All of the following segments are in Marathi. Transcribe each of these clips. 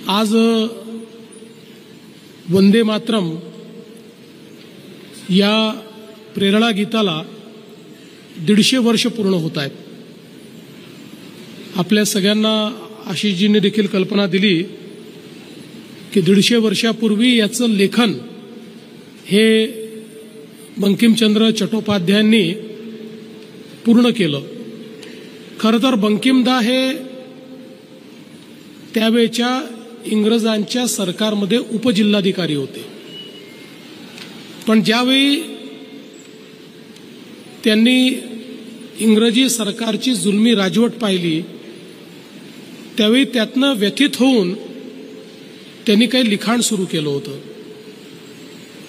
आज वंदे मातरम या प्रेरणा गीताला 150 वर्ष पूर्ण होत आहेत। आपल्या सगळ्यांना आशिषजींनी देखील कल्पना दिली की 150 वर्षापूर्वी याचं लेखन हे बंकिमचंद्र चट्टोपाध्यायांनी पूर्ण केलं। खरं तर बंकिमदा हे त्यावेळच्या इंग्रजांच्या सरकारमध्ये उपजिल्हाधिकारी होते, पण ज्यावेळी त्यांनी इंग्रजी सरकारची जुलमी राजवट पाहिली त्यावेळी त्यातनं व्यथित होऊन त्यांनी काही लिखाण सुरू केलं होतं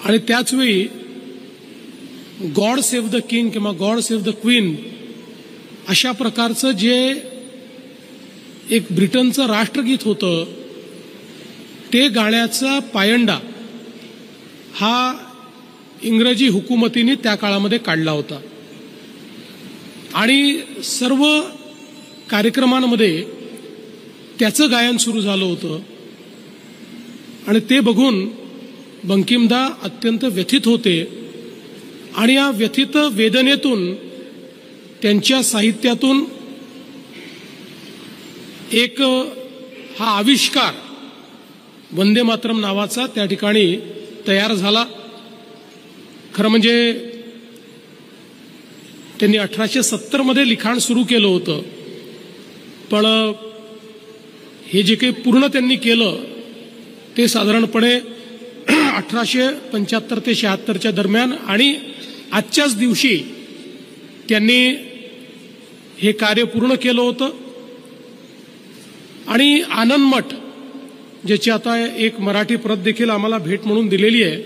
आणि त्याचवेळी गॉड सेव्ह द किंग किंवा गॉड सेव्ह द क्वीन अशा प्रकारचं जे एक ब्रिटनचं राष्ट्रगीत होतं ते गाण्याचा पायंडा हा इंग्रजी हुकुमतीने त्या काळामध्ये काढला होता आणि सर्व कार्यक्रमांमध्ये त्याचं गायन सुरू झालं होतं आणि ते बघून बंकिमदा अत्यंत व्यथित होते आणि या व्यथित वेदनेतून त्यांच्या साहित्यातून एक हा आविष्कार वंदे मातरम नावाचा त्या ठिकाणी तयार झाला। खरं म्हणजे त्यांनी 1870 मध्ये लिखाण सुरू केलं होतं, पण हे जे काही पूर्ण त्यांनी केलं ते साधारणपणे 1875 ते 76 दरम्यान आणि आजच्याच दिवशी त्यांनी हे कार्य पूर्ण केलं होतं। आणि आनंद मठ ज्याची आता एक मराठी प्रत देखील आम्हाला भेट म्हणून दिलेली आहे,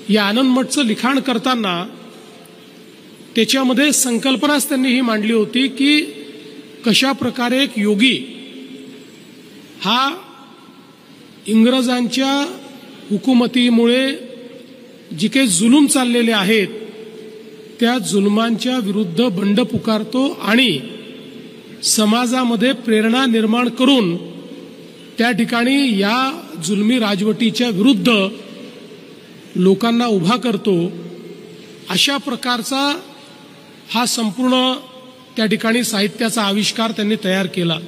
या आनंद मठचं लिखाण करताना त्याच्यामध्ये संकल्पनाच त्यांनी ही मांडली होती की कशा प्रकारे एक योगी हा इंग्रजांच्या हुकुमतीमुळे जी काही जुलूम चाललेले आहेत त्या जुलमांच्या विरुद्ध बंड पुकारतो आणि समाजामध्ये प्रेरणा निर्माण करून त्या ठिकाणी या जुलमी राजवटीच्या विरुद्ध लोकांना उभा करतो। अशा प्रकारचा हा संपूर्ण त्या ठिकाणी साहित्याचा आविष्कार त्यांनी तयार केला।